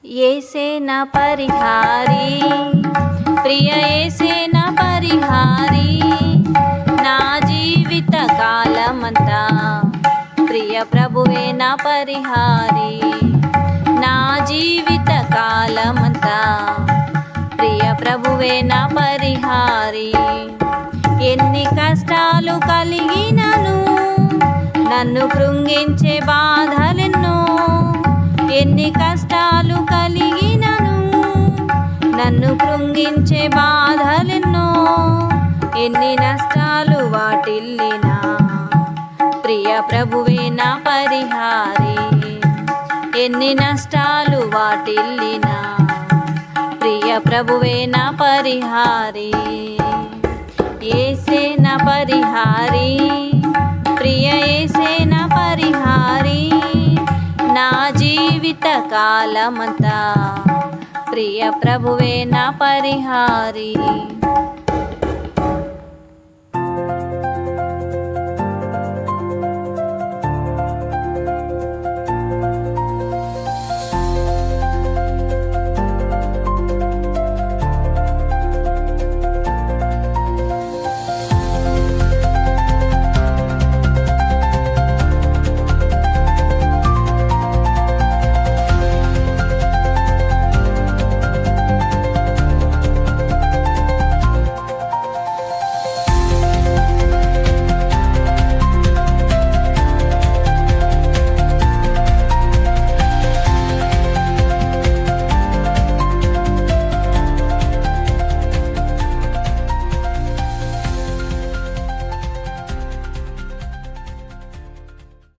యేసే నా పరిహారి, ప్రియ యేసే నా పరిహారి, నా జీవిత కాలమంతా ప్రియ ప్రభువే నా పరిహారి, నా జీవిత కాలమంతా ప్రియ ప్రభువే నా పరిహారి. ఎన్ని కష్టాలు కలిగినను, నన్ను కృంగించే బాధలెన్నో, ఎన్ని కష్టాలు కలిగినను, నన్ను కృంగించే బాధలెన్నో, ఎన్ని నష్టాలు వాటిల్లినా ప్రియ ప్రభువే నా పరిహారి, ఎన్ని నష్టాలు వాటిల్లినా ప్రియ ప్రభువే నా పరిహారి. యేసే నా పరిహారి, ప్రియ యేసే నా పరిహారి, నా జీవిత కాలమంతా ప్రియ ప్రభువే నా పరిహారి.